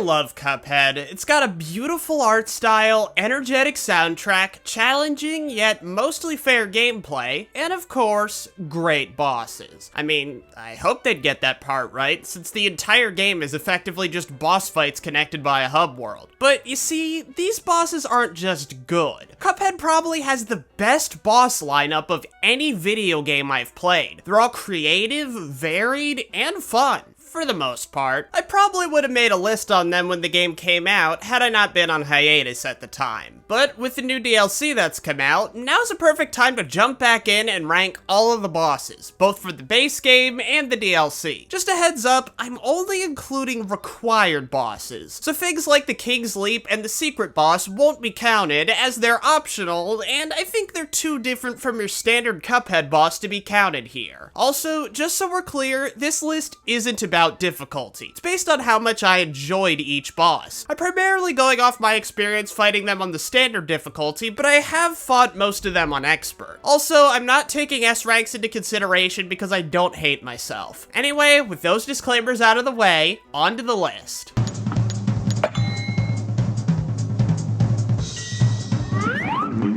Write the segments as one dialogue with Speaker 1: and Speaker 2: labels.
Speaker 1: love Cuphead. It's got a beautiful art style, energetic soundtrack, challenging yet mostly fair gameplay, and of course, great bosses. I mean, I hope they'd get that part right, since the entire game is effectively just boss fights connected by a hub world. But you see, these bosses aren't just good. Cuphead probably has the best boss lineup of any video game I've played. They're all creative, varied, and fun. For the most part. I probably would have made a list on them when the game came out had I not been on hiatus at the time. But with the new DLC that's come out, now's a perfect time to jump back in and rank all of the bosses, both for the base game and the DLC. Just a heads up, I'm only including required bosses, so things like the King's Leap and the secret boss won't be counted as they're optional, and I think they're too different from your standard Cuphead boss to be counted here. Also, just so we're clear, this list isn't about difficulty. It's based on how much I enjoyed each boss. I'm primarily going off my experience fighting them on the standard difficulty, but I have fought most of them on expert. Also, I'm not taking S ranks into consideration because I don't hate myself. Anyway, with those disclaimers out of the way, on to the list.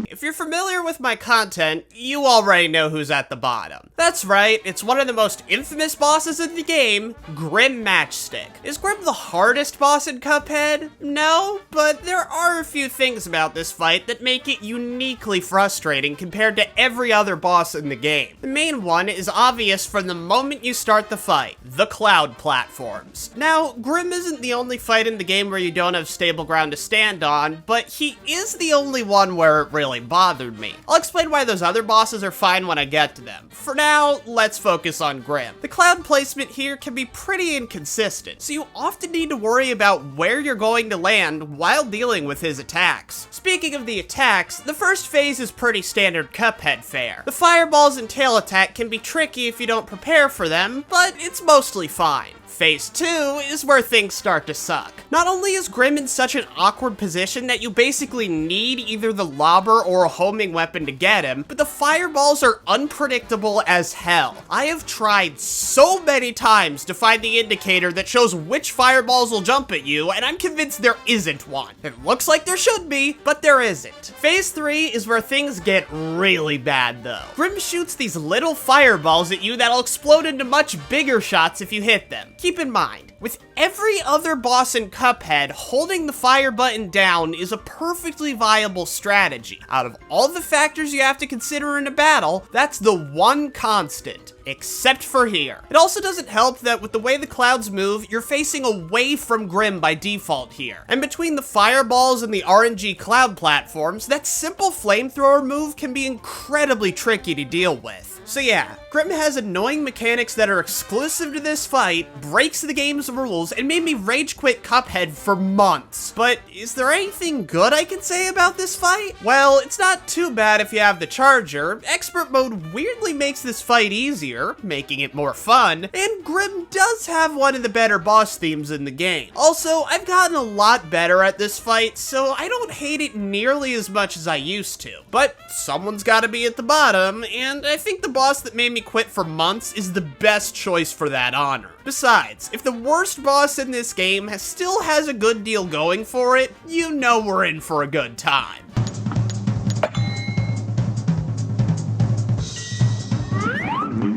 Speaker 1: If you're familiar with my content, you already know who's at the bottom. That's right, it's one of the most infamous bosses in the game, Grim Matchstick. Is Grim the hardest boss in Cuphead? No, but there are a few things about this fight that make it uniquely frustrating compared to every other boss in the game. The main one is obvious from the moment you start the fight, the cloud platforms. Now, Grim isn't the only fight in the game where you don't have stable ground to stand on, but he is the only one where it really bothered me. I'll explain why those other bosses are fine when I get to them. For now, let's focus on Grim. The cloud placement here can be pretty inconsistent, so you often need to worry about where you're going to land while dealing with his attacks. Speaking of the attacks, the first phase is pretty standard Cuphead fare. The fireballs and tail attack can be tricky if you don't prepare for them, but it's mostly fine. Phase 2 is where things start to suck. Not only is Grim in such an awkward position that you basically need either the lobber or a homing weapon to get him, but the fireballs are unpredictable as hell. I have tried so many times to find the indicator that shows which fireballs will jump at you, and I'm convinced there isn't one. It looks like there should be, but there isn't. Phase 3 is where things get really bad though. Grim shoots these little fireballs at you that'll explode into much bigger shots if you hit them. Keep in mind, with every other boss in Cuphead, holding the fire button down is a perfectly viable strategy. Out of all the factors you have to consider in a battle, that's the one constant. Except for here. It also doesn't help that with the way the clouds move, you're facing away from Grim by default here. And between the fireballs and the RNG cloud platforms, that simple flamethrower move can be incredibly tricky to deal with. So yeah, Grim has annoying mechanics that are exclusive to this fight, breaks the game's rules, and made me rage quit Cuphead for months. But is there anything good I can say about this fight? Well, it's not too bad if you have the charger. Expert mode weirdly makes this fight easier, making it more fun, and Grim does have one of the better boss themes in the game. Also, I've gotten a lot better at this fight, so I don't hate it nearly as much as I used to. But someone's gotta be at the bottom, and I think the boss that made me quit for months is the best choice for that honor. Besides, if the worst boss in this game still has a good deal going for it, you know we're in for a good time.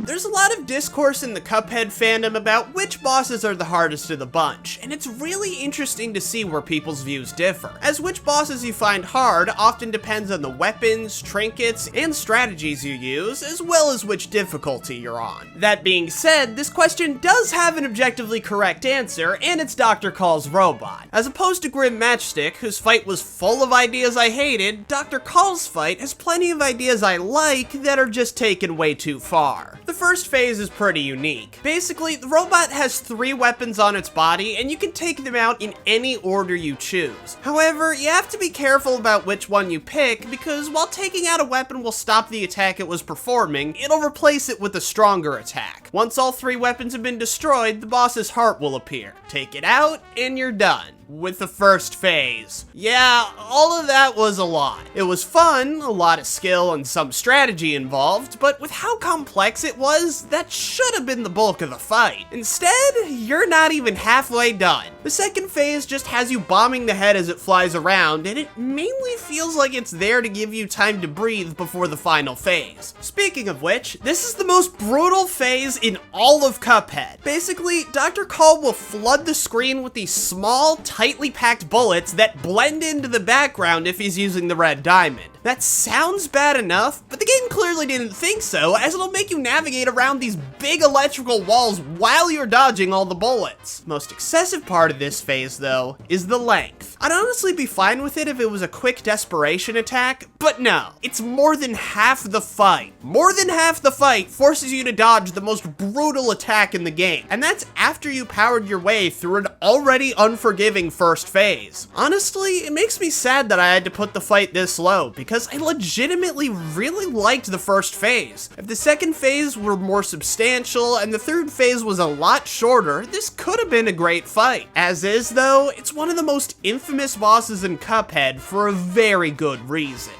Speaker 1: There's a lot of discourse in the Cuphead fandom about which bosses are the hardest of the bunch, and it's really interesting to see where people's views differ, as which bosses you find hard often depends on the weapons, trinkets, and strategies you use, as well as which difficulty you're on. That being said, this question does have an objectively correct answer, and it's Dr. KHAL'S robot. As opposed to Grim Matchstick, whose fight was full of ideas I hated, Dr. KHAL'S fight has plenty of ideas I like that are just taken way too far. The first phase is pretty unique. Basically, the robot has 3 weapons on its body, and you can take them out in any order you choose. However, you have to be careful about which one you pick, because while taking out a weapon will stop the attack it was performing, it'll replace it with a stronger attack. Once all 3 weapons have been destroyed, the boss's heart will appear. Take it out, and you're done with the first phase. Yeah, all of that was a lot. It was fun, a lot of skill and some strategy involved, but with how complex it was, that should have been the bulk of the fight. Instead, you're not even halfway done. The second phase just has you bombing the head as it flies around, and it mainly feels like it's there to give you time to breathe before the final phase. Speaking of which, this is the most brutal phase in all of Cuphead. Basically, Dr. Call will flood the screen with these small, tightly packed bullets that blend into the background if he's using the red diamond. That sounds bad enough, but the game clearly didn't think so, as it'll make you navigate around these big electrical walls while you're dodging all the bullets. Most excessive part of this phase, though, is the length. I'd honestly be fine with it if it was a quick desperation attack, but no, it's more than half the fight. More than half the fight forces you to dodge the most brutal attack in the game, and that's after you powered your way through an already unforgiving first phase. Honestly, it makes me sad that I had to put the fight this low, because I legitimately really liked the first phase. If the second phase were more substantial and the third phase was a lot shorter, this could have been a great fight. As is, though, it's one of the most infamous bosses in Cuphead for a very good reason.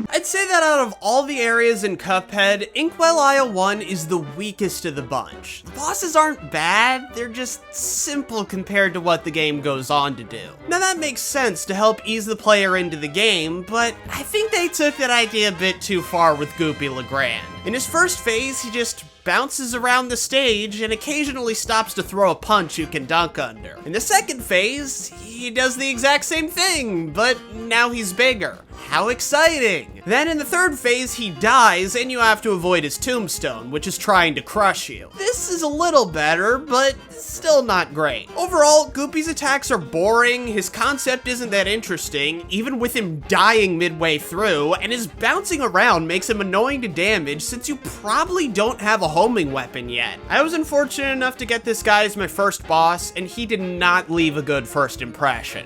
Speaker 1: I'd say that out of all the areas in Cuphead, Inkwell Isle 1 is the weakest of the bunch. The bosses aren't bad, they're just simple compared to what the game goes on to do. Now that makes sense to help ease the player into the game, but I think they took that idea a bit too far with Goopy LeGrand. In his first phase, he just bounces around the stage and occasionally stops to throw a punch you can dunk under. In the second phase, he does the exact same thing, but now he's bigger. How exciting! Then in the third phase, he dies and you have to avoid his tombstone, which is trying to crush you. This is a little better, but still not great. Overall, Goopy's attacks are boring, his concept isn't that interesting, even with him dying midway through, and his bouncing around makes him annoying to damage since you probably don't have a homing weapon yet. I was unfortunate enough to get this guy as my first boss, and he did not leave a good first impression.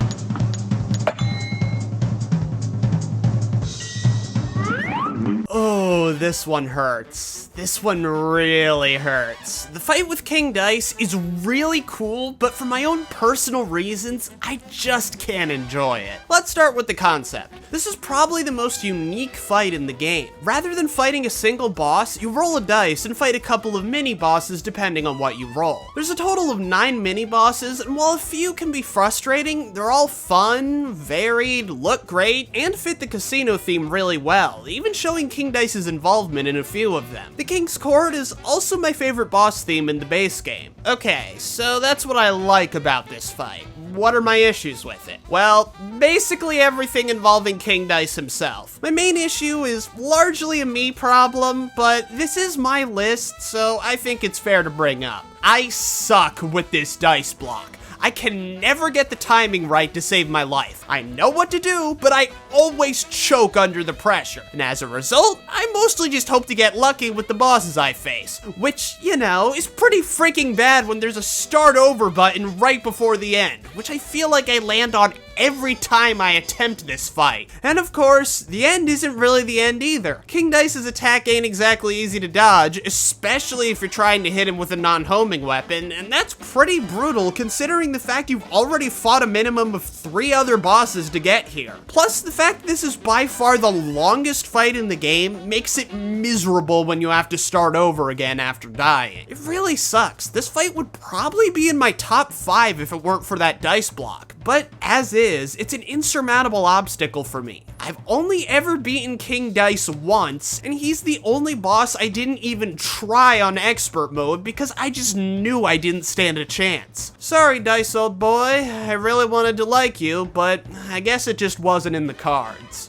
Speaker 1: Oh, this one hurts. This one really hurts. The fight with King Dice is really cool, but for my own personal reasons, I just can't enjoy it. Let's start with the concept. This is probably the most unique fight in the game. Rather than fighting a single boss, you roll a dice and fight a couple of mini-bosses depending on what you roll. There's a total of 9 mini-bosses, and while a few can be frustrating, they're all fun, varied, look great, and fit the casino theme really well, even showing King Dice's involvement in a few of them. The King's Court is also my favorite boss theme in the base game. Okay, so that's what I like about this fight. What are my issues with it? Well, basically everything involving King Dice himself. My main issue is largely a me problem, but this is my list, so I think it's fair to bring up. I suck with this dice block. I can never get the timing right to save my life. I know what to do, but I always choke under the pressure. And as a result, I mostly just hope to get lucky with the bosses I face. Which, you know, is pretty freaking bad when there's a start over button right before the end, which I feel like I land on every time I attempt this fight. And of course, the end isn't really the end either. King Dice's attack ain't exactly easy to dodge, especially if you're trying to hit him with a non-homing weapon, and that's pretty brutal considering the fact you've already fought a minimum of 3 other bosses to get here. Plus, the fact this is by far the longest fight in the game makes it miserable when you have to start over again after dying. It really sucks. This fight would probably be in my top 5 if it weren't for that dice block. But as is, it's an insurmountable obstacle for me. I've only ever beaten King Dice once, and he's the only boss I didn't even try on expert mode because I just knew I didn't stand a chance. Sorry, Dice old boy, I really wanted to like you, but I guess it just wasn't in the cards.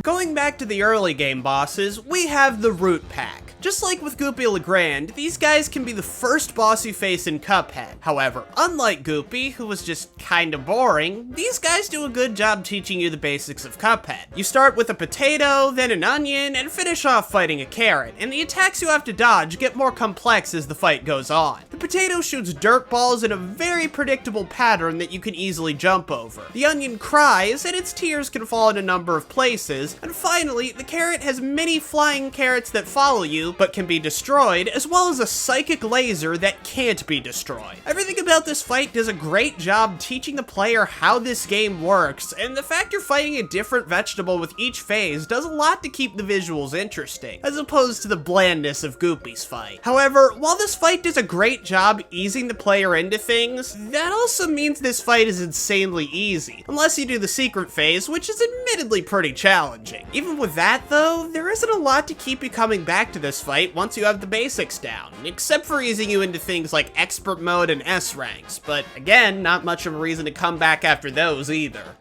Speaker 1: Going back to the early game bosses, we have the Root Pack. Just like with Goopy and GRANDE, these guys can be the first boss you face in Cuphead. However, unlike Goopy, who was just kinda boring, these guys do a good job teaching you the basics of Cuphead. You start with a potato, then an onion, and finish off fighting a carrot, and the attacks you have to dodge get more complex as the fight goes on. The potato shoots dirt balls in a very predictable pattern that you can easily jump over. The onion cries, and its tears can fall in a number of places, and finally, the carrot has many flying carrots that follow you, but can be destroyed, as well as a psychic laser that can't be destroyed. Everything about this fight does a great job teaching the player how this game works, and the fact you're fighting a different vegetable with each phase does a lot to keep the visuals interesting, as opposed to the blandness of Goopy's fight. However, while this fight does a great job easing the player into things, that also means this fight is insanely easy, unless you do the secret phase, which is admittedly pretty challenging. Even with that though, there isn't a lot to keep you coming back to this fight once you have the basics down, except for easing you into things like expert mode and S ranks, but again, not much of a reason to come back after those either.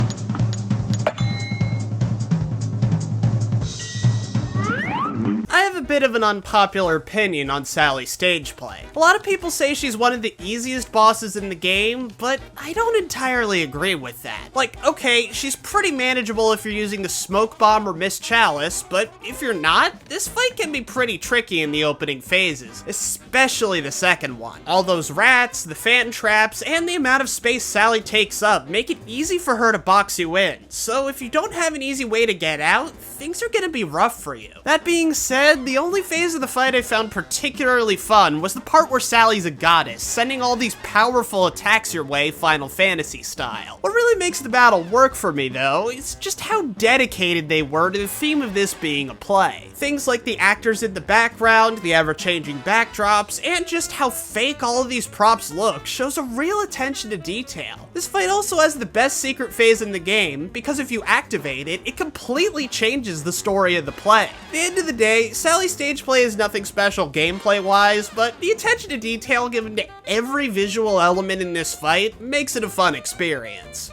Speaker 1: I have a bit of an unpopular opinion on Sally's stage play. A lot of people say she's one of the easiest bosses in the game, but I don't entirely agree with that. Like, okay, she's pretty manageable if you're using the smoke bomb or Miss Chalice, but if you're not, this fight can be pretty tricky in the opening phases, especially the second one. All those rats, the fan traps, and the amount of space Sally takes up make it easy for her to box you in, so if you don't have an easy way to get out, things are gonna be rough for you. That being said, the only phase of the fight I found particularly fun was the part where Sally's a goddess, sending all these powerful attacks your way Final Fantasy style. What really makes the battle work for me though, is just how dedicated they were to the theme of this being a play. Things like the actors in the background, the ever-changing backdrops, and just how fake all of these props look shows a real attention to detail. This fight also has the best secret phase in the game, because if you activate it, it completely changes the story of the play. At the end of the day, Sally's stage play is nothing special gameplay-wise, but the attention to detail given to every visual element in this fight makes it a fun experience.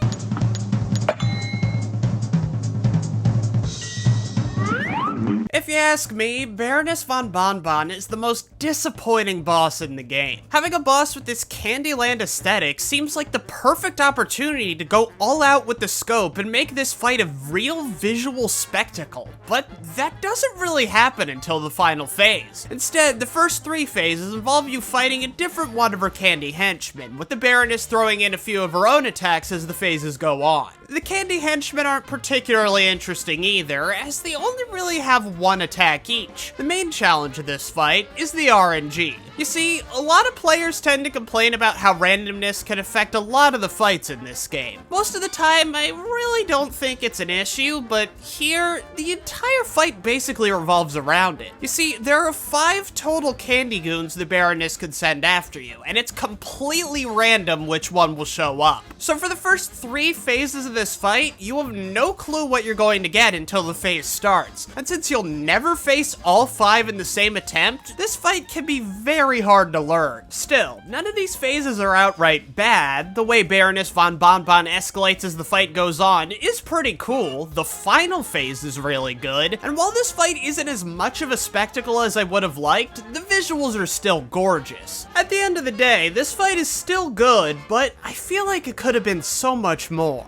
Speaker 1: If you ask me, Baroness von Bonbon is the most disappointing boss in the game. Having a boss with this Candyland aesthetic seems like the perfect opportunity to go all out with the scope and make this fight a real visual spectacle, but that doesn't really happen until the final phase. Instead, the first 3 phases involve you fighting a different one of her candy henchmen, with the Baroness throwing in a few of her own attacks as the phases go on. The candy henchmen aren't particularly interesting either, as they only really have one attack each. The main challenge of this fight is the RNG. You see, a lot of players tend to complain about how randomness can affect a lot of the fights in this game. Most of the time, I really don't think it's an issue, but here, the entire fight basically revolves around it. You see, there are 5 total candy goons the Baroness can send after you, and it's completely random which one will show up. So for the first 3 phases of this fight, you have no clue what you're going to get until the phase starts. And since you'll never face all 5 in the same attempt, this fight can be very hard to learn. Still, none of these phases are outright bad. The way Baroness von Bonbon escalates as the fight goes on is pretty cool. The final phase is really good, and while this fight isn't as much of a spectacle as I would have liked, the visuals are still gorgeous. At the end of the day, this fight is still good, but I feel like it could have been so much more.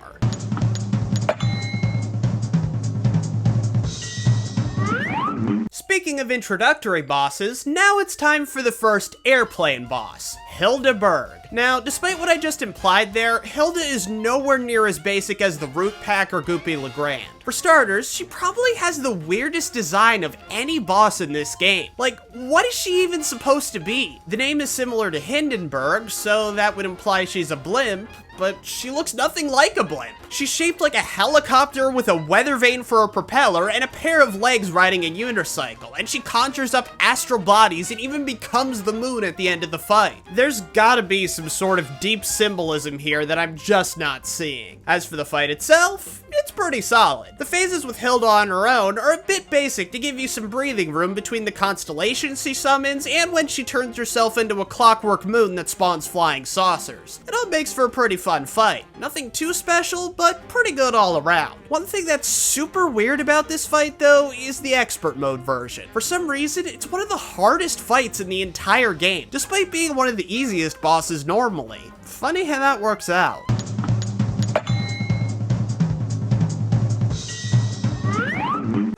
Speaker 1: Speaking of introductory bosses, now it's time for the first airplane boss, HILDA BERG. Now, despite what I just implied there, HILDA is nowhere near as basic as the Root Pack or Goopy LeGrand. For starters, she probably has the weirdest design of any boss in this game. Like, what is she even supposed to be? The name is similar to Hindenburg, so that would imply she's a blimp, but she looks nothing like a blimp. She's shaped like a helicopter with a weather vane for a propeller and a pair of legs riding a unicycle, and she conjures up astral bodies and even becomes the moon at the end of the fight. There's gotta be some sort of deep symbolism here that I'm just not seeing. As for the fight itself, it's pretty solid. The phases with Hilda on her own are a bit basic to give you some breathing room between the constellations she summons and when she turns herself into a clockwork moon that spawns flying saucers. It all makes for a pretty fun fight. Nothing too special, but pretty good all around. One thing that's super weird about this fight though is the expert mode version. For some reason, it's one of the hardest fights in the entire game, despite being one of the easiest bosses normally. Funny how that works out.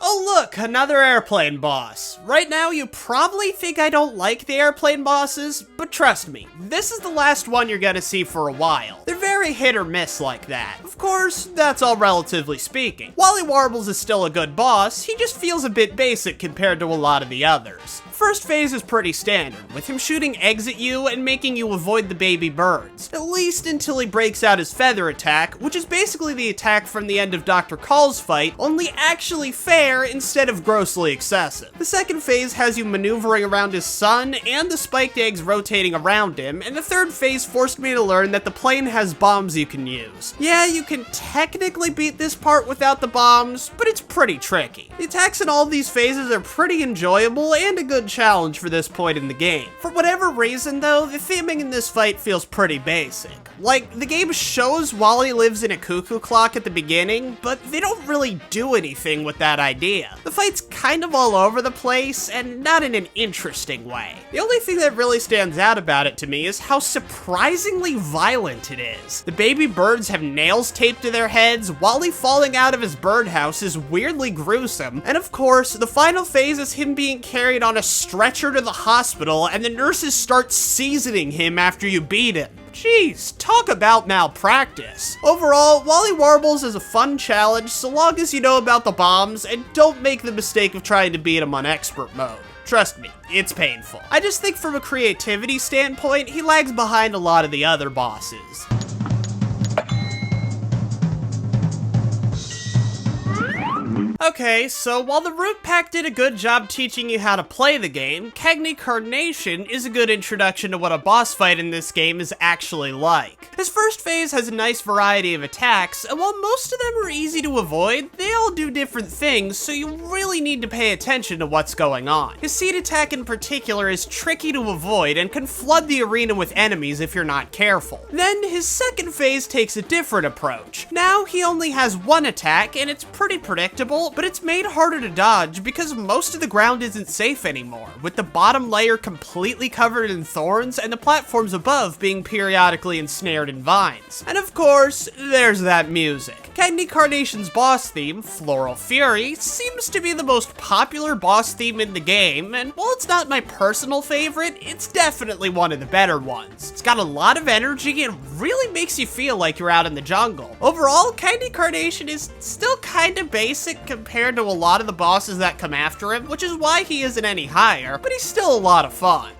Speaker 1: Oh look, another airplane boss. Right now you probably think I don't like the airplane bosses, but trust me, this is the last one you're gonna see for a while. They're very hit or miss like that. Of course, that's all relatively speaking. WALLY Warbles is still a good boss, he just feels a bit basic compared to a lot of the others. First phase is pretty standard, with him shooting eggs at you and making you avoid the baby birds, at least until he breaks out his feather attack, which is basically the attack from the end of Dr. KHAL'S fight, only actually fair instead of grossly excessive. The second phase has you maneuvering around his sun and the spiked eggs rotating around him, and the third phase forced me to learn that the plane has bombs you can use. Yeah, you can technically beat this part without the bombs, but it's pretty tricky. The attacks in all of these phases are pretty enjoyable and a good challenge for this point in the game. For whatever reason though, the theming in this fight feels pretty basic. Like, the game shows WALLY lives in a cuckoo clock at the beginning, but they don't really do anything with that idea. The fight's kind of all over the place, and not in an interesting way. The only thing that really stands out about it to me is how surprisingly violent it is. The baby birds have nails taped to their heads, WALLY falling out of his birdhouse is weirdly gruesome, and of course, the final phase is him being carried on a stretcher to the hospital, and the nurses start seasoning him after you beat him. Jeez, talk about malpractice. Overall, WALLY Warbles is a fun challenge so long as you know about the bombs and don't make the mistake of trying to beat him on expert mode. Trust me, it's painful. I just think from a creativity standpoint, he lags behind a lot of the other bosses. Okay, so while the Root Pack did a good job teaching you how to play the game, CAGNEY Carnation is a good introduction to what a boss fight in this game is actually like. His first phase has a nice variety of attacks, and while most of them are easy to avoid, they all do different things, so you really need to pay attention to what's going on. His seed attack in particular is tricky to avoid and can flood the arena with enemies if you're not careful. Then his second phase takes a different approach. Now he only has one attack, and it's pretty predictable, but it's made harder to dodge because most of the ground isn't safe anymore, with the bottom layer completely covered in thorns and the platforms above being periodically ensnared in vines. And of course, there's that music. CAGNEY Carnation's boss theme, Floral Fury, seems to be the most popular boss theme in the game, and while it's not my personal favorite, it's definitely one of the better ones. It's got a lot of energy and really makes you feel like you're out in the jungle. Overall, CAGNEY Carnation is still kinda basic compared to a lot of the bosses that come after him, which is why he isn't any higher, but he's still a lot of fun.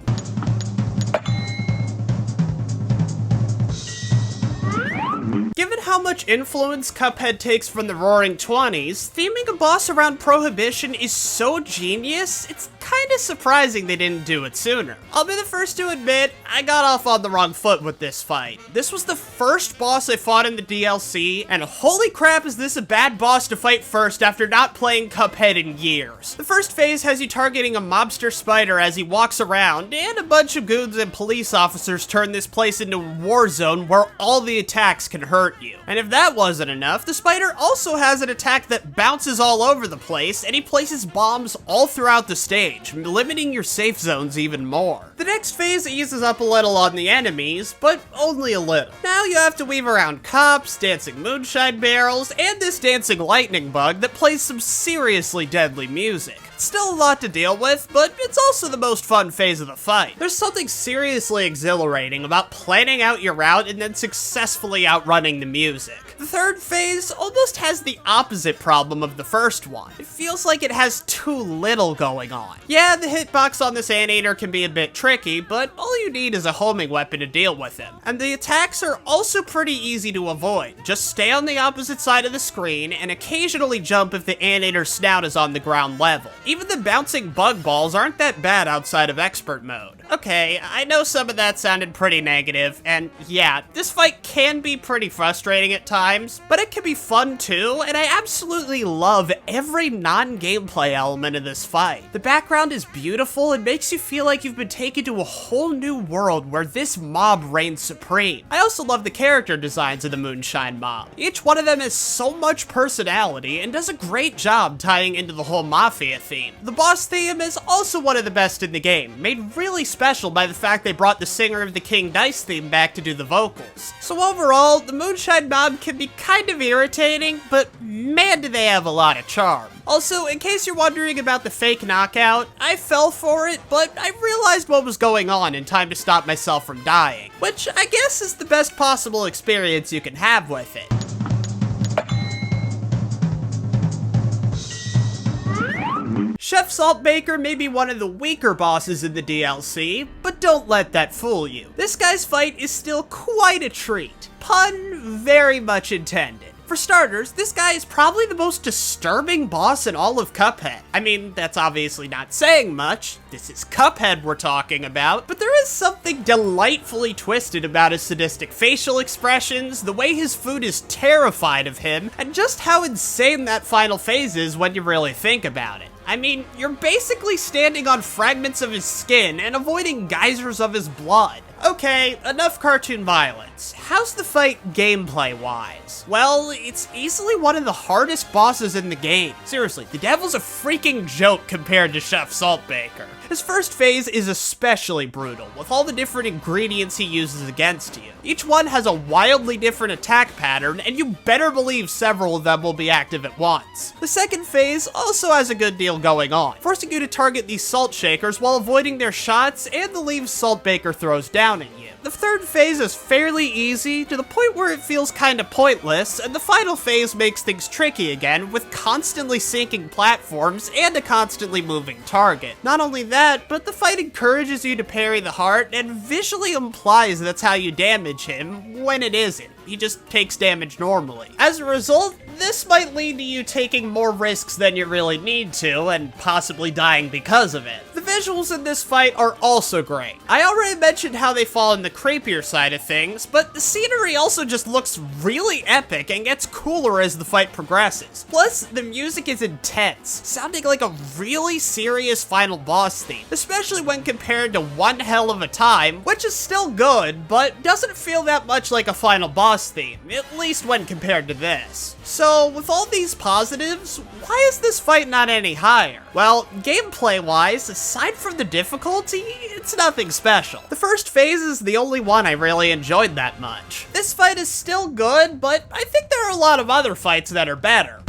Speaker 1: Given how much influence Cuphead takes from the Roaring Twenties, theming a boss around Prohibition is so genius, it's kinda surprising they didn't do it sooner. I'll be the first to admit, I got off on the wrong foot with this fight. This was the first boss I fought in the DLC, and holy crap is this a bad boss to fight first after not playing Cuphead in years. The first phase has you targeting a mobster spider as he walks around, and a bunch of goons and police officers turn this place into a war zone where all the attacks can hurt you. And if that wasn't enough, the spider also has an attack that bounces all over the place, and he places bombs all throughout the stage, limiting your safe zones even more. The next phase eases up a little on the enemies, but only a little. Now you have to weave around cops, dancing moonshine barrels, and this dancing lightning bug that plays some seriously deadly music. Still a lot to deal with, but it's also the most fun phase of the fight. There's something seriously exhilarating about planning out your route and then successfully outrunning the music. The third phase almost has the opposite problem of the first one. It feels like it has too little going on. Yeah, the hitbox on this anteater can be a bit tricky, but all you need is a homing weapon to deal with him. And the attacks are also pretty easy to avoid. Just stay on the opposite side of the screen and occasionally jump if the anteater's snout is on the ground level. Even the bouncing bug balls aren't that bad outside of expert mode. Okay, I know some of that sounded pretty negative, and yeah, this fight can be pretty frustrating at times, but it can be fun too, and I absolutely love every non-gameplay element of this fight. The background is beautiful and makes you feel like you've been taken to a whole new world where this mob reigns supreme. I also love the character designs of the Moonshine mob. Each one of them has so much personality and does a great job tying into the whole Mafia theme. The boss theme is also one of the best in the game, made really special by the fact they brought the singer of the King Dice theme back to do the vocals. So overall, the Moonshine mob can be kind of irritating, but man do they have a lot of charm. Also, in case you're wondering about the fake knockout, I fell for it, but I realized what was going on in time to stop myself from dying, which I guess is the best possible experience you can have with it. Chef SALTBAKER may be one of the weaker bosses in the DLC, but don't let that fool you. This guy's fight is still quite a treat. Pun very much intended. For starters, this guy is probably the most disturbing boss in all of Cuphead. I mean, that's obviously not saying much. This is Cuphead we're talking about, but there is something delightfully twisted about his sadistic facial expressions, the way his food is terrified of him, and just how insane that final phase is when you really think about it. I mean, you're basically standing on fragments of his skin and avoiding geysers of his blood. Okay, enough cartoon violence. How's the fight gameplay-wise? Well, it's easily one of the hardest bosses in the game. Seriously, the devil's a freaking joke compared to Chef SALTBAKER. His first phase is especially brutal, with all the different ingredients he uses against you. Each one has a wildly different attack pattern, and you better believe several of them will be active at once. The second phase also has a good deal going on, forcing you to target these salt shakers while avoiding their shots and the leaves SALTBAKER throws down at you. The third phase is fairly easy, to the point where it feels kinda pointless, and the final phase makes things tricky again, with constantly sinking platforms and a constantly moving target. Not only that, but the fight encourages you to parry the heart, and visually implies that's how you damage him, when it isn't. He just takes damage normally. As a result, this might lead to you taking more risks than you really need to, and possibly dying because of it. The visuals in this fight are also great. I already mentioned how they fall in the creepier side of things, but the scenery also just looks really epic and gets cooler as the fight progresses. Plus, the music is intense, sounding like a really serious final boss theme, especially when compared to One Hell of a Time, which is still good, but doesn't feel that much like a final boss theme, at least when compared to this. So, with all these positives, why is this fight not any higher? Well, gameplay-wise, aside from the difficulty, it's nothing special. The first phase is the only one I really enjoyed that much. This fight is still good, but I think there are a lot of other fights that are better.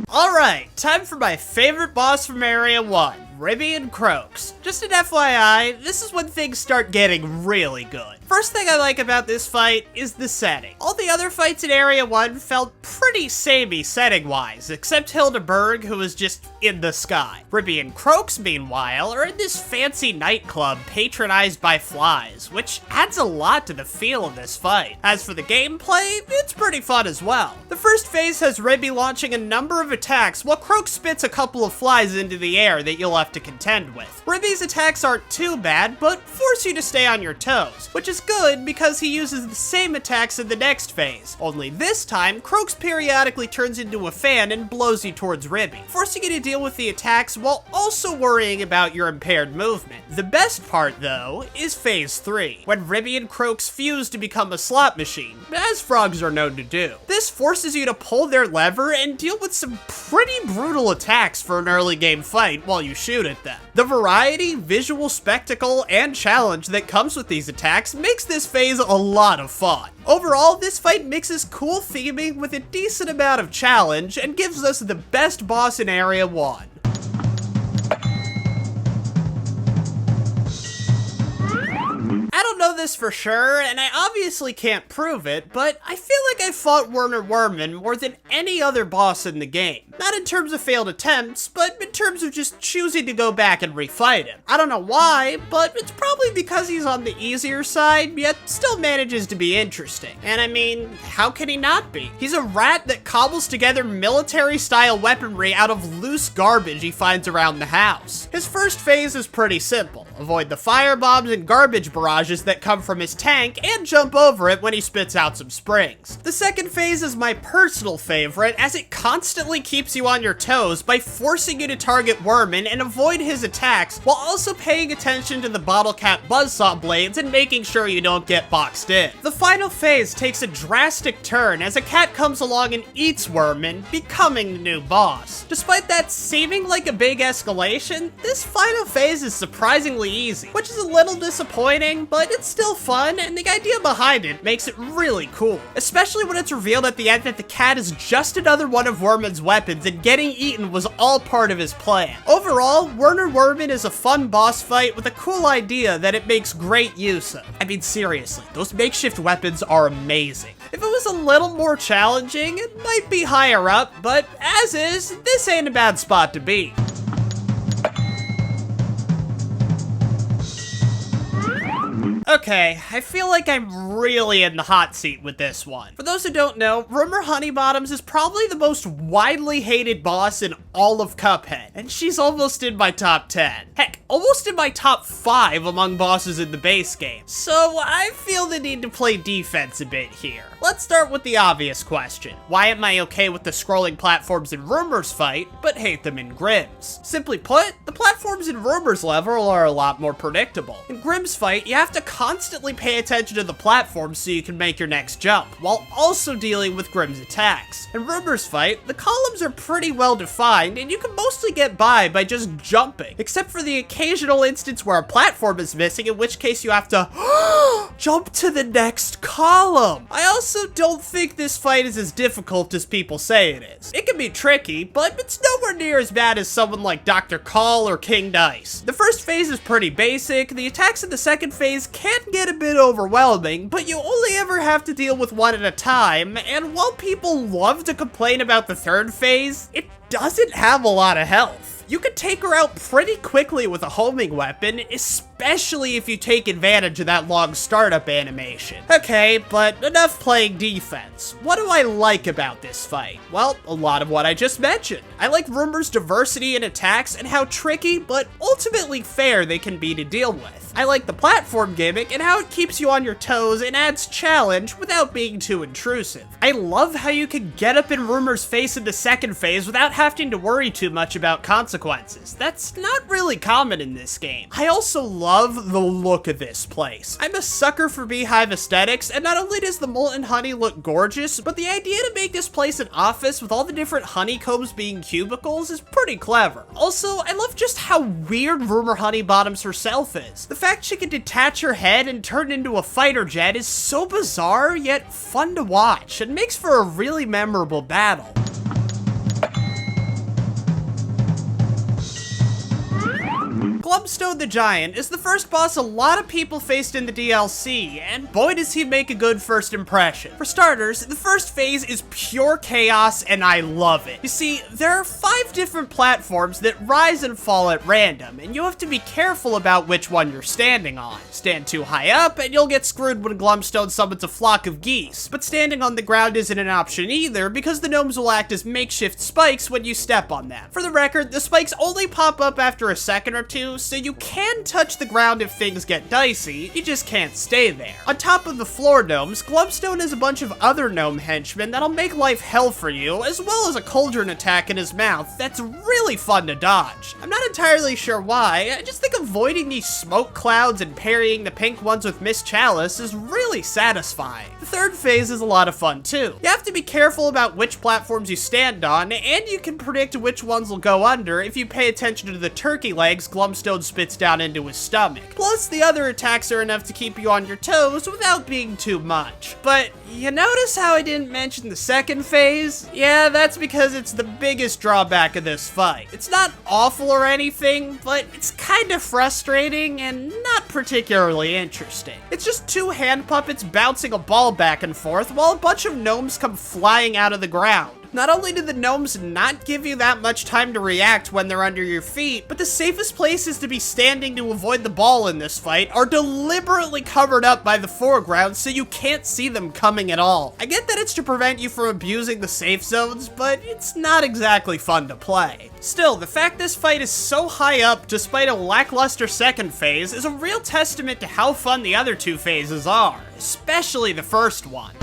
Speaker 1: Alright, time for my favorite boss from Area 1. RIBBY and CROAKS. Just an FYI, this is when things start getting really good. First thing I like about this fight is the setting. All the other fights in Area 1 felt pretty samey setting-wise, except HILDA BERG, who was just in the sky. RIBBY and CROAKS, meanwhile, are in this fancy nightclub patronized by flies, which adds a lot to the feel of this fight. As for the gameplay, it's pretty fun as well. The first phase has RIBBY launching a number of attacks, while CROAKS spits a couple of flies into the air that you'll have to contend with. RIBBY's attacks aren't too bad, but force you to stay on your toes, which is good because he uses the same attacks in the next phase. Only this time, CROAKS periodically turns into a fan and blows you towards RIBBY, forcing you to deal with the attacks while also worrying about your impaired movement. The best part, though, is phase 3, when RIBBY and CROAKS fuse to become a slot machine, as frogs are known to do. This forces you to pull their lever and deal with some pretty brutal attacks for an early game fight while you shoot at them. The variety, visual spectacle, and challenge that comes with these attacks makes this phase a lot of fun. Overall, this fight mixes cool theming with a decent amount of challenge and gives us the best boss in Area 1. I don't know this for sure, and I obviously can't prove it, but I feel like I fought Werner WERMEN more than any other boss in the game. Not in terms of failed attempts, but in terms of just choosing to go back and refight him. I don't know why, but it's probably because he's on the easier side, yet still manages to be interesting. And I mean, how can he not be? He's a rat that cobbles together military-style weaponry out of loose garbage he finds around the house. His first phase is pretty simple. Avoid the firebombs and garbage barrages that come from his tank, and jump over it when he spits out some springs. The second phase is my personal favorite, as it constantly keeps you on your toes by forcing you to target WERMEN and avoid his attacks, while also paying attention to the bottle cap buzzsaw blades and making sure you don't get boxed in. The final phase takes a drastic turn as a cat comes along and eats WERMEN, becoming the new boss. Despite that seeming like a big escalation, this final phase is surprisingly easy, which is a little disappointing, but it's still fun, and the idea behind it makes it really cool. Especially when it's revealed at the end that the cat is just another one of WERMEN's weapons and getting eaten was all part of his plan. Overall, Werner WERMEN is a fun boss fight with a cool idea that it makes great use of. I mean, seriously, those makeshift weapons are amazing. If it was a little more challenging, it might be higher up, but as is, this ain't a bad spot to be. Okay, I feel like I'm really in the hot seat with this one. For those who don't know, HONEYBOTTOMS is probably the most widely hated boss in all of Cuphead, and she's almost in my top 10. Heck, almost in my top 5 among bosses in the base game. So I feel the need to play defense a bit here. Let's start with the obvious question. Why am I okay with the scrolling platforms in Rumor's fight, but hate them in Grimm's? Simply put, the platforms in Rumor's level are a lot more predictable. In Grimm's fight, you have to constantly pay attention to the platforms so you can make your next jump, while also dealing with Grimm's attacks. In Rumor's fight, the columns are pretty well defined, and you can mostly get by just jumping, except for the occasional instance where a platform is missing, in which case you have to jump to the next column. I also don't think this fight is as difficult as people say it is. It can be tricky, but it's nowhere near as bad as someone like Dr. Call or King Dice. The first phase is pretty basic, the attacks in the second phase can get a bit overwhelming, but you only ever have to deal with one at a time, and while people love to complain about the third phase, it doesn't have a lot of health. You can take her out pretty quickly with a homing weapon, especially if you take advantage of that long startup animation. Okay, but enough playing defense. What do I like about this fight? Well, a lot of what I just mentioned. I like Rumor's diversity in attacks and how tricky, but ultimately fair they can be to deal with. I like the platform gimmick and how it keeps you on your toes and adds challenge without being too intrusive. I love how you can get up in Rumor's face in the second phase without having to worry too much about consequences. That's not really common in this game. I also love the look of this place. I'm a sucker for beehive aesthetics, and not only does the molten honey look gorgeous, but the idea to make this place an office with all the different honeycombs being cubicles is pretty clever. Also, I love just how weird HONEYBOTTOMS herself is. The fact she can detach her head and turn into a fighter jet is so bizarre, yet fun to watch, and makes for a really memorable battle. Glumstone the Giant is the first boss a lot of people faced in the DLC, and boy does he make a good first impression. For starters, the first phase is pure chaos, and I love it. You see, there are 5 different platforms that rise and fall at random, and you have to be careful about which one you're standing on. Stand too high up, and you'll get screwed when Glumstone summons a flock of geese, but standing on the ground isn't an option either, because the gnomes will act as makeshift spikes when you step on them. For the record, the spikes only pop up after a second or two, so you can touch the ground if things get dicey, you just can't stay there. On top of the floor gnomes, Glumstone has a bunch of other gnome henchmen that'll make life hell for you, as well as a cauldron attack in his mouth that's really fun to dodge. I'm not entirely sure why, I just think avoiding these smoke clouds and parrying the pink ones with Miss Chalice is really really satisfying. The third phase is a lot of fun too. You have to be careful about which platforms you stand on, and you can predict which ones will go under if you pay attention to the turkey legs Glumstone spits down into his stomach. Plus, the other attacks are enough to keep you on your toes without being too much. But you notice how I didn't mention the second phase? Yeah, that's because it's the biggest drawback of this fight. It's not awful or anything, but it's kind of frustrating and not particularly interesting. It's just two hand puppets bouncing a ball back and forth while a bunch of gnomes come flying out of the ground. Not only do the gnomes not give you that much time to react when they're under your feet, but the safest places to be standing to avoid the ball in this fight are deliberately covered up by the foreground so you can't see them coming at all. I get that it's to prevent you from abusing the safe zones, but it's not exactly fun to play. Still, the fact this fight is so high up despite a lackluster second phase is a real testament to how fun the other two phases are, especially the first one.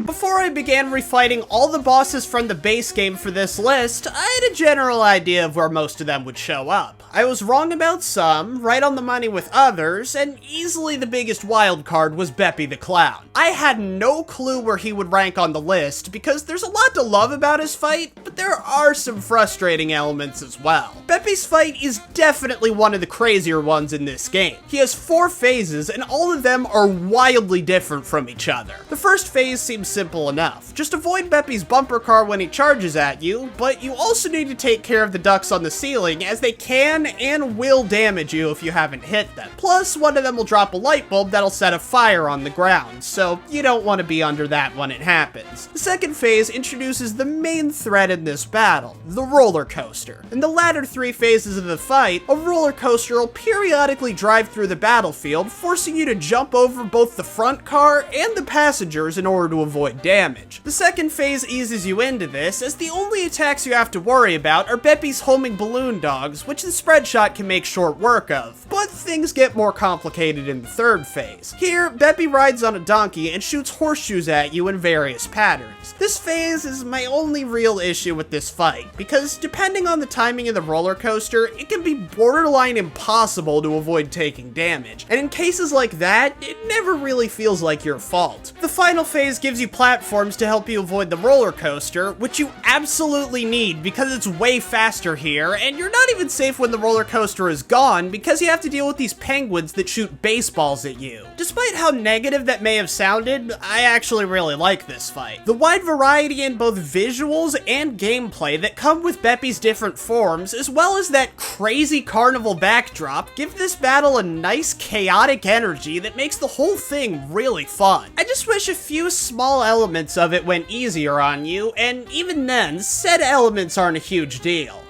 Speaker 1: Before I began refighting all the bosses from the base game for this list, I had a general idea of where most of them would show up. I was wrong about some, right on the money with others, and easily the biggest wild card was BEPPI the Clown. I had no clue where he would rank on the list because there's a lot to love about his fight, but there are some frustrating elements as well. BEPPI's fight is definitely one of the crazier ones in this game. He has 4 phases and all of them are wildly different from each other. The first phase seems simple enough. Just avoid BEPPI's bumper car when he charges at you, but you also need to take care of the ducks on the ceiling as they can and will damage you if you haven't hit them. Plus, one of them will drop a light bulb that'll set a fire on the ground, so you don't want to be under that when it happens. The second phase introduces the main threat in this battle, the roller coaster. In the latter 3 phases of the fight, a roller coaster will periodically drive through the battlefield, forcing you to jump over both the front car and the passengers in order to avoid damage. The second phase eases you into this, as the only attacks you have to worry about are BEPPI's homing balloon dogs, which the spread shot can make short work of. But things get more complicated in the third phase. Here, BEPPI rides on a donkey and shoots horseshoes at you in various patterns. This phase is my only real issue with this fight, because depending on the timing of the roller coaster, it can be borderline impossible to avoid taking damage. And in cases like that, it never really feels like your fault. The final phase gives you platforms to help you avoid the roller coaster, which you absolutely need because it's way faster here, and you're not even safe when the roller coaster is gone because you have to deal with these penguins that shoot baseballs at you. Despite how negative that may have sounded, I actually really like this fight. The wide variety in both visuals and gameplay that come with BEPPI's different forms, as well as that crazy carnival backdrop, give this battle a nice chaotic energy that makes the whole thing really fun. I just wish a few small elements of it went easier on you, and even then, said elements aren't a huge deal.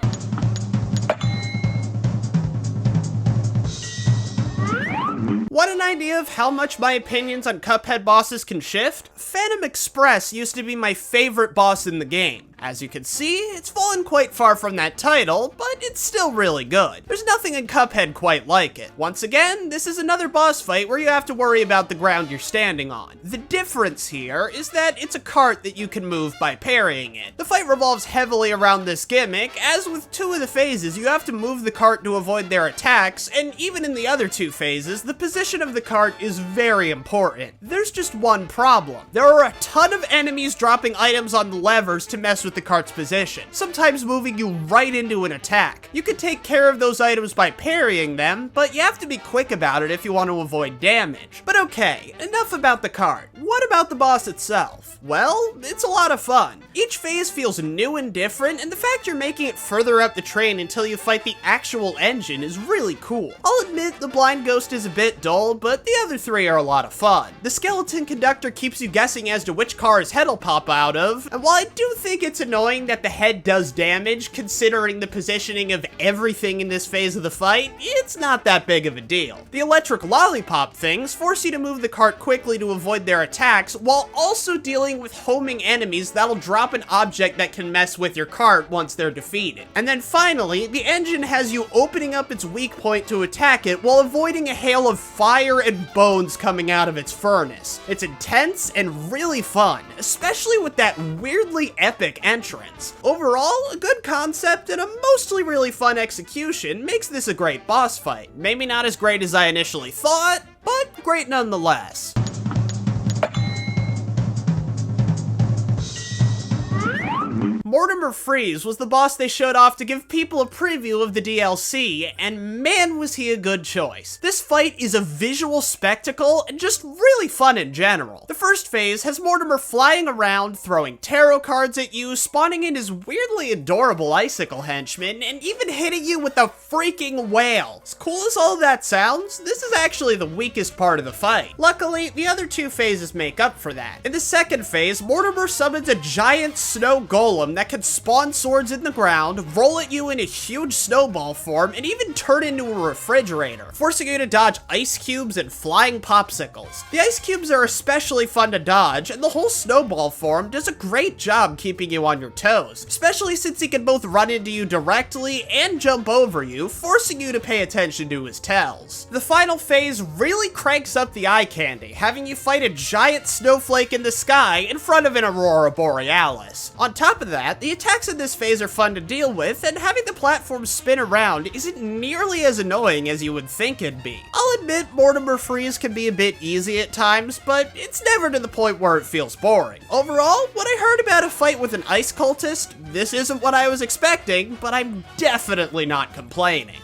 Speaker 1: Want an idea of how much my opinions on Cuphead bosses can shift? Phantom Express used to be my favorite boss in the game. As you can see, it's fallen quite far from that title, but it's still really good. There's nothing in Cuphead quite like it. Once again, this is another boss fight where you have to worry about the ground you're standing on. The difference here is that it's a cart that you can move by parrying it. The fight revolves heavily around this gimmick, as with 2 of the phases, you have to move the cart to avoid their attacks, and even in the other 2 phases, the position of the cart is very important. There's just one problem. There are a ton of enemies dropping items on the levers to mess with the cart's position, sometimes moving you right into an attack. You can take care of those items by parrying them, but you have to be quick about it if you want to avoid damage. But okay, enough about the cart. What about the boss itself? Well, it's a lot of fun. Each phase feels new and different, and the fact you're making it further up the train until you fight the actual engine is really cool. I'll admit the blind ghost is a bit dull, but the other 3 are a lot of fun. The skeleton conductor keeps you guessing as to which car his head will pop out of, and while I do think it's annoying that the head does damage considering the positioning of everything in this phase of the fight, it's not that big of a deal. The electric lollipop things force you to move the cart quickly to avoid their attacks, while also dealing with homing enemies that'll drop an object that can mess with your cart once they're defeated. And then finally, the engine has you opening up its weak point to attack it while avoiding a hail of fire and bones coming out of its furnace. It's intense and really fun, especially with that weirdly epic entrance. Overall, a good concept and a mostly really fun execution makes this a great boss fight. Maybe not as great as I initially thought, but great nonetheless. Mortimer Freeze was the boss they showed off to give people a preview of the DLC, and man was he a good choice. This fight is a visual spectacle and just really fun in general. The first phase has Mortimer flying around, throwing tarot cards at you, spawning in his weirdly adorable icicle henchman, and even hitting you with a freaking whale. As cool as all that sounds, this is actually the weakest part of the fight. Luckily, the other two phases make up for that. In the second phase, Mortimer summons a giant snow golem that can spawn swords in the ground, roll at you in a huge snowball form, and even turn into a refrigerator, forcing you to dodge ice cubes and flying popsicles. The ice cubes are especially fun to dodge, and the whole snowball form does a great job keeping you on your toes, especially since he can both run into you directly and jump over you, forcing you to pay attention to his tells. The final phase really cranks up the eye candy, having you fight a giant snowflake in the sky in front of an aurora borealis. On top of that, the attacks in this phase are fun to deal with, and having the platform spin around isn't nearly as annoying as you would think it'd be. I'll admit Mortimer Freeze can be a bit easy at times, but it's never to the point where it feels boring. Overall, when I heard about a fight with an ice cultist, this isn't what I was expecting, but I'm definitely not complaining.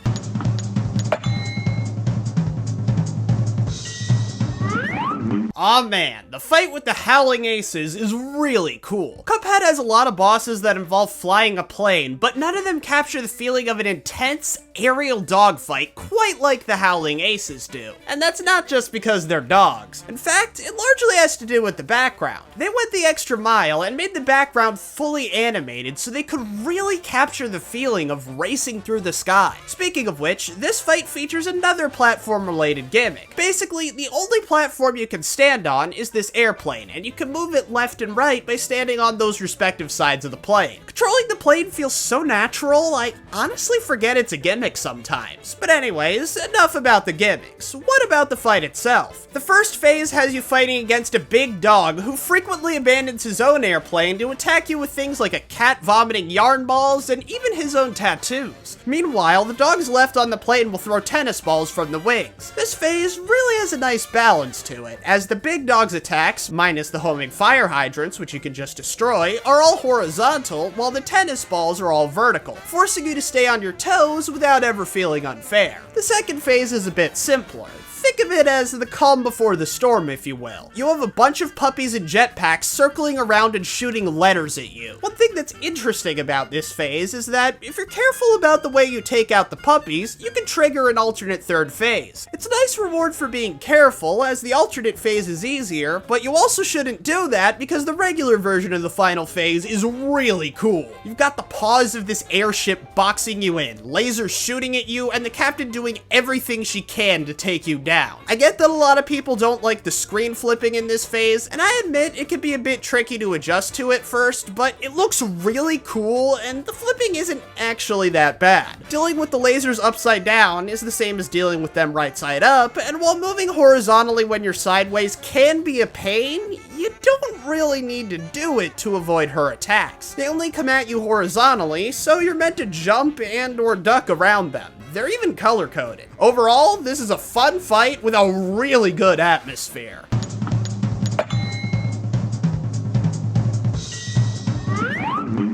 Speaker 1: Aw man, the fight with the Howling Aces is really cool. Cuphead has a lot of bosses that involve flying a plane, but none of them capture the feeling of an intense aerial dogfight quite like the Howling Aces do. And that's not just because they're dogs. In fact, it largely has to do with the background. They went the extra mile and made the background fully animated so they could really capture the feeling of racing through the sky. Speaking of which, this fight features another platform-related gimmick. Basically, the only platform you can stand on is this airplane, and you can move it left and right by standing on those respective sides of the plane. Controlling the plane feels so natural, I honestly forget it's a gimmick sometimes. But anyways, enough about the gimmicks. What about the fight itself? The first phase has you fighting against a big dog who frequently abandons his own airplane to attack you with things like a cat vomiting yarn balls and even his own tattoos. Meanwhile, the dogs left on the plane will throw tennis balls from the wings. This phase really has a nice balance to it, as the big dog's attacks, minus the homing fire hydrants, which you can just destroy, are all horizontal, while the tennis balls are all vertical, forcing you to stay on your toes without ever feeling unfair. The second phase is a bit simpler. Think of it as the calm before the storm, if you will. You have a bunch of puppies in jetpacks circling around and shooting letters at you. One thing that's interesting about this phase is that if you're careful about the way you take out the puppies, you can trigger an alternate third phase. It's a nice reward for being careful, as the alternate phase is easier, but you also shouldn't do that because the regular version of the final phase is really cool. You've got the paws of this airship boxing you in, lasers shooting at you, and the captain doing everything she can to take you down. I get that a lot of people don't like the screen flipping in this phase, and I admit it can be a bit tricky to adjust to at first, but it looks really cool, and the flipping isn't actually that bad. Dealing with the lasers upside down is the same as dealing with them right side up, and while moving horizontally when you're sideways can be a pain, you don't really need to do it to avoid her attacks. They only come at you horizontally, so you're meant to jump and or duck around them. They're even color-coded. Overall, this is a fun fight with a really good atmosphere.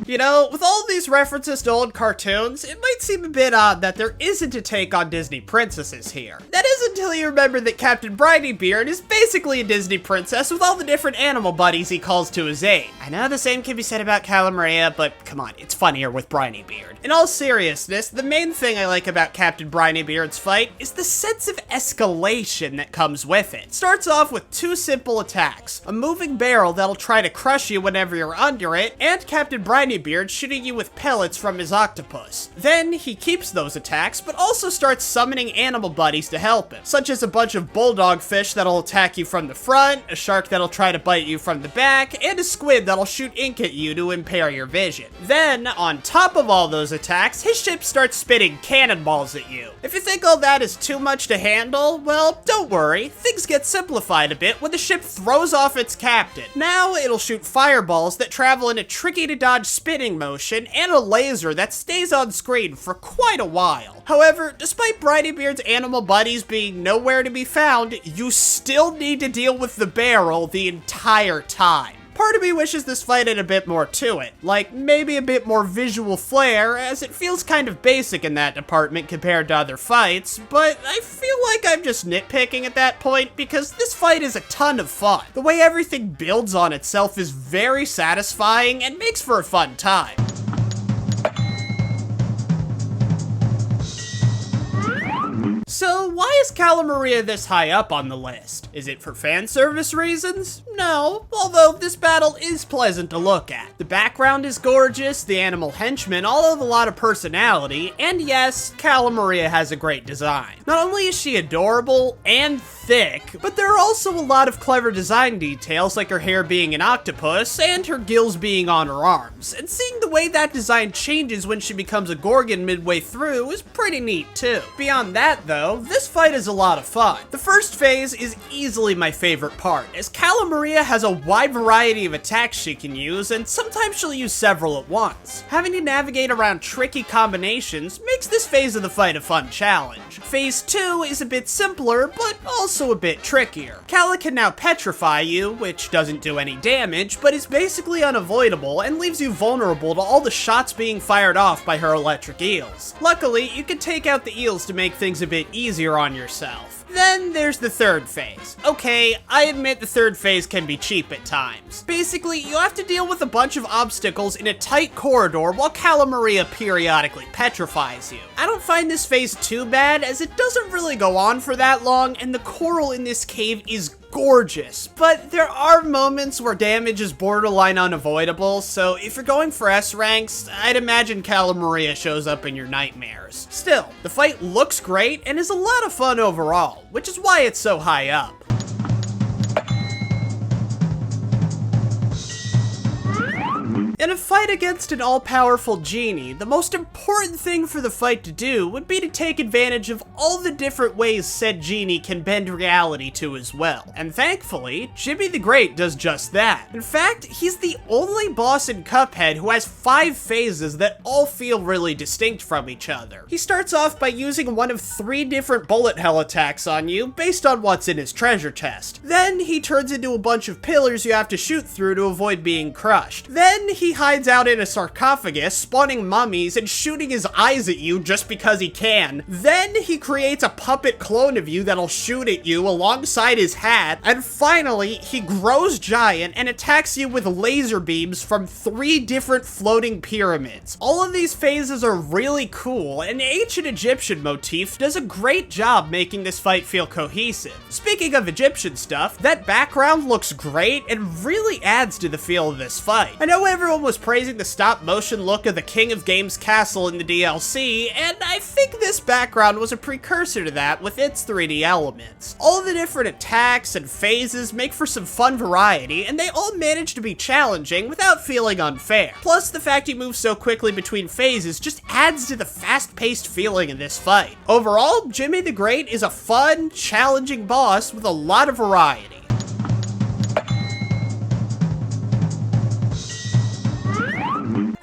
Speaker 1: You know, with all these references to old cartoons, it might seem a bit odd that there isn't a take on Disney princesses here. That is until you remember that Captain Brineybbeard is basically a Disney princess with all the different animal buddies he calls to his aid. I know the same can be said about Calamaria, but come on, it's funnier with Brineybbeard. In all seriousness, the main thing I like about Captain Brineybbeard's fight is the sense of escalation that comes with it. It starts off with two simple attacks: a moving barrel that'll try to crush you whenever you're under it, and Captain Brineybbeard BRINEYBEARD shooting you with pellets from his octopus. Then he keeps those attacks, but also starts summoning animal buddies to help him, such as a bunch of bulldog fish that'll attack you from the front, a shark that'll try to bite you from the back, and a squid that'll shoot ink at you to impair your vision. Then, on top of all those attacks, his ship starts spitting cannonballs at you. If you think all that is too much to handle, well, don't worry, things get simplified a bit when the ship throws off its captain. Now, it'll shoot fireballs that travel in a tricky-to-dodge spinning motion and a laser that stays on screen for quite a while. However, despite BRINEYBEARD's animal buddies being nowhere to be found, you still need to deal with the barrel the entire time. Part of me wishes this fight had a bit more to it, like maybe a bit more visual flair, as it feels kind of basic in that department compared to other fights, but I feel like I'm just nitpicking at that point because this fight is a ton of fun. The way everything builds on itself is very satisfying and makes for a fun time. So why is Calamaria this high up on the list? Is it for fan service reasons? No, although this battle is pleasant to look at. The background is gorgeous, the animal henchmen all have a lot of personality, and yes, Calamaria has a great design. Not only is she adorable and thick, but there are also a lot of clever design details like her hair being an octopus and her gills being on her arms, and seeing the way that design changes when she becomes a Gorgon midway through is pretty neat too. Beyond that though, this fight is a lot of fun. The first phase is easily my favorite part, as Calamaria has a wide variety of attacks she can use, and sometimes she'll use several at once. Having to navigate around tricky combinations makes this phase of the fight a fun challenge. Phase 2 is a bit simpler, but also a bit trickier. Cala can now petrify you, which doesn't do any damage, but is basically unavoidable and leaves you vulnerable to all the shots being fired off by her electric eels. Luckily, you can take out the eels to make things a bit easier on yourself. Then there's the third phase. Okay, I admit the third phase can be cheap at times. Basically, you have to deal with a bunch of obstacles in a tight corridor while Calamaria periodically petrifies you. I don't find this phase too bad, as it doesn't really go on for that long, and the coral in this cave is gorgeous, but there are moments where damage is borderline unavoidable, so if you're going for S ranks, I'd imagine Calamaria shows up in your nightmares. Still, the fight looks great and is a lot of fun overall, which is why it's so high up. In a fight against an all-powerful genie, the most important thing for the fight to do would be to take advantage of all the different ways said genie can bend reality to as well. And thankfully, Jimmy the Great does just that. In fact, he's the only boss in Cuphead who has 5 phases that all feel really distinct from each other. He starts off by using one of 3 different bullet hell attacks on you based on what's in his treasure chest. Then he turns into a bunch of pillars you have to shoot through to avoid being crushed. Then he hides out in a sarcophagus, spawning mummies and shooting his eyes at you just because he can. Then he creates a puppet clone of you that'll shoot at you alongside his hat. And finally, he grows giant and attacks you with laser beams from 3 different floating pyramids. All of these phases are really cool, and the ancient Egyptian motif does a great job making this fight feel cohesive. Speaking of Egyptian stuff, that background looks great and really adds to the feel of this fight. I know everyone was praising the stop-motion look of the King of Games castle in the DLC, and I think this background was a precursor to that with its 3D elements. All the different attacks and phases make for some fun variety, and they all manage to be challenging without feeling unfair. Plus, the fact you move so quickly between phases just adds to the fast-paced feeling in this fight. Overall, Jimmy the Great is a fun, challenging boss with a lot of variety.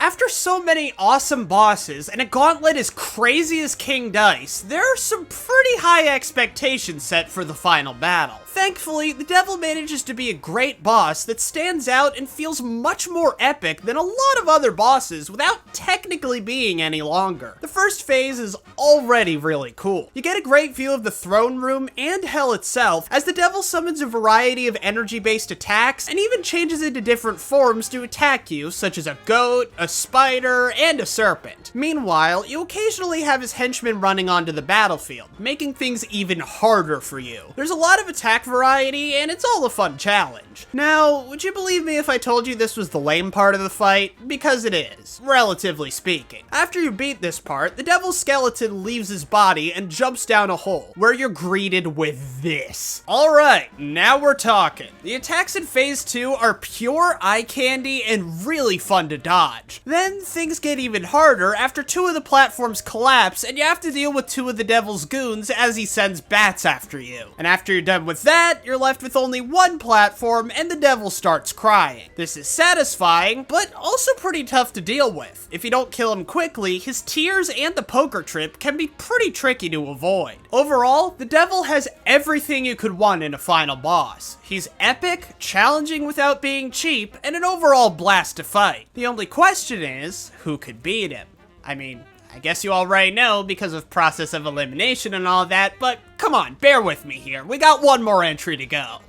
Speaker 1: After so many awesome bosses and a gauntlet as crazy as King Dice, there are some pretty high expectations set for the final battle. Thankfully, the devil manages to be a great boss that stands out and feels much more epic than a lot of other bosses without technically being any longer. The first phase is already really cool. You get a great view of the throne room and hell itself as the devil summons a variety of energy-based attacks and even changes into different forms to attack you, such as a goat, a spider, and a serpent. Meanwhile, you occasionally have his henchmen running onto the battlefield, making things even harder for you. There's a lot of attack variety, and it's all a fun challenge. Now, would you believe me if I told you this was the lame part of the fight? Because it is, relatively speaking. After you beat this part, the devil's skeleton leaves his body and jumps down a hole, where you're greeted with this. Alright, now we're talking. The attacks in Phase 2 are pure eye candy and really fun to dodge. Then things get even harder after 2 of the platforms collapse and you have to deal with 2 of the devil's goons as he sends bats after you. And after you're done with that, you're left with only 1 platform and the devil starts crying. This is satisfying, but also pretty tough to deal with. If you don't kill him quickly, his tears and the poker trip can be pretty tricky to avoid. Overall, the devil has everything you could want in a final boss. He's epic, challenging without being cheap, and an overall blast to fight. The only question is, who could beat him? I mean, I guess you already know because of process of elimination and all that, but come on, bear with me here. We got 1 more entry to go.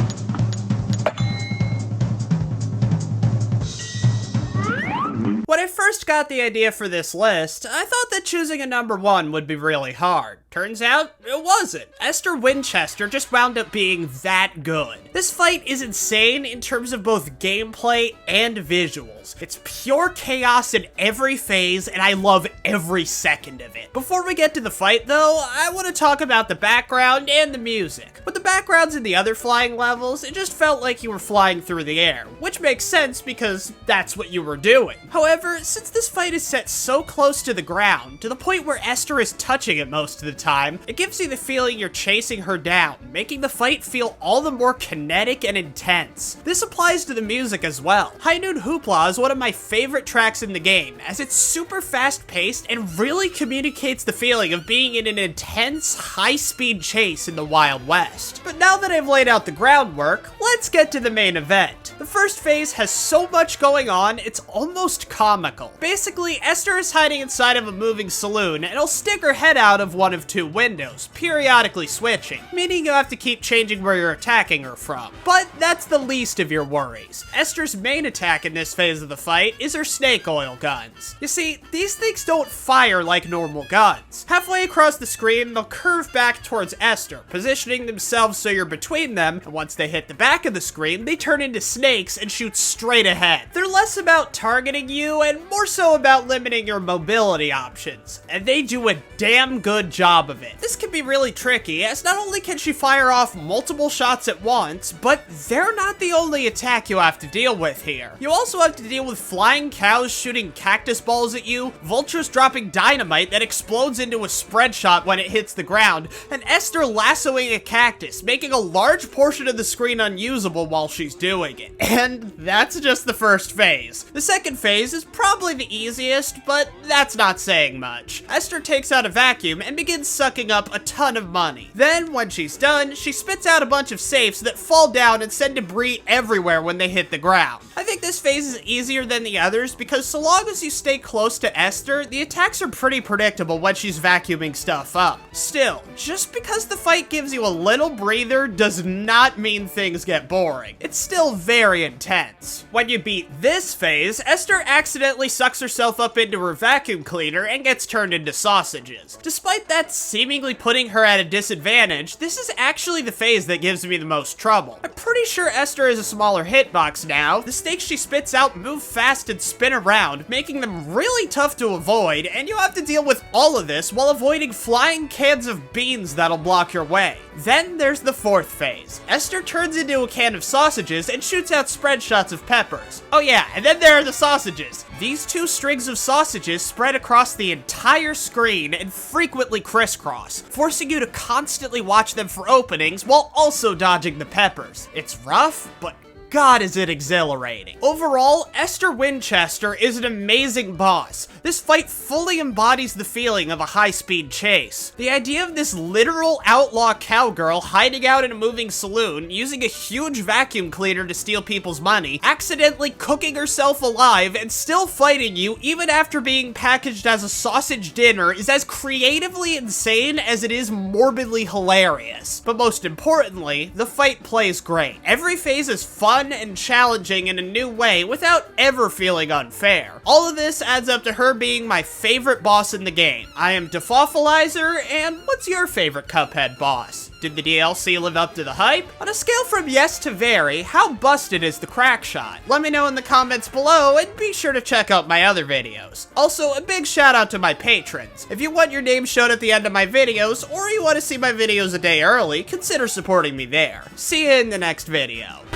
Speaker 1: When I first got the idea for this list, I thought that choosing a number 1 would be really hard. Turns out, it wasn't. Esther Winchester just wound up being that good. This fight is insane in terms of both gameplay and visuals. It's pure chaos in every phase, and I love every second of it. Before we get to the fight though, I want to talk about the background and the music. With the backgrounds in the other flying levels, it just felt like you were flying through the air, which makes sense because that's what you were doing. However, since this fight is set so close to the ground, to the point where Esther is touching it most of the time, it gives you the feeling you're chasing her down, making the fight feel all the more kinetic and intense. This applies to the music as well. High Noon Hoopla is one of my favorite tracks in the game, as it's super fast-paced and really communicates the feeling of being in an intense, high-speed chase in the Wild West. But now that I've laid out the groundwork, let's get to the main event. The first phase has so much going on, it's almost comical. Basically, Esther is hiding inside of a moving saloon, and will stick her head out of one of 2 windows, periodically switching, meaning you have to keep changing where you're attacking her from. But that's the least of your worries. Esther's main attack in this phase of the fight is her snake oil guns. You see, these things don't fire like normal guns. Halfway across the screen, they'll curve back towards Esther, positioning themselves so you're between them, and once they hit the back of the screen, they turn into snakes and shoot straight ahead. They're less about targeting you and more so about limiting your mobility options, and they do a damn good job of it. This can be really tricky, as not only can she fire off multiple shots at once, but they're not the only attack you have to deal with here. You also have to deal with flying cows shooting cactus balls at you, vultures dropping dynamite that explodes into a spread shot when it hits the ground, and Esther lassoing a cactus, making a large portion of the screen unusable while she's doing it. And that's just the first phase. The second phase is probably the easiest, but that's not saying much. Esther takes out a vacuum and begins sucking up a ton of money. Then, when she's done, she spits out a bunch of safes that fall down and send debris everywhere when they hit the ground. I think this phase is easier than the others because so long as you stay close to Esther, the attacks are pretty predictable when she's vacuuming stuff up. Still, just because the fight gives you a little breather does not mean things get boring. It's still very intense. When you beat this phase, Esther accidentally sucks herself up into her vacuum cleaner and gets turned into sausages. Despite that seemingly putting her at a disadvantage, this is actually the phase that gives me the most trouble. I'm pretty sure Esther is a smaller hitbox now. The snakes she spits out move fast and spin around, making them really tough to avoid, and you have to deal with all of this while avoiding flying cans of beans that'll block your way. Then there's the fourth phase. Esther turns into a can of sausages and shoots out spread shots of peppers. Oh yeah, and then there are the sausages. These 2 strings of sausages spread across the entire screen and frequently crisscross, forcing you to constantly watch them for openings while also dodging the peppers. It's rough, but God, is it exhilarating. Overall, Esther Winchester is an amazing boss. This fight fully embodies the feeling of a high-speed chase. The idea of this literal outlaw cowgirl hiding out in a moving saloon, using a huge vacuum cleaner to steal people's money, accidentally cooking herself alive, and still fighting you even after being packaged as a sausage dinner is as creatively insane as it is morbidly hilarious. But most importantly, the fight plays great. Every phase is fun fun and challenging in a new way without ever feeling unfair. All of this adds up to her being my favorite boss in the game. I am Defoffalizer, and what's your favorite Cuphead boss? Did the DLC live up to the hype? On a scale from yes to very, how busted is the crack shot? Let me know in the comments below, and be sure to check out my other videos. Also, a big shout out to my patrons. If you want your name shown at the end of my videos, or you want to see my videos a day early, consider supporting me there. See you in the next video.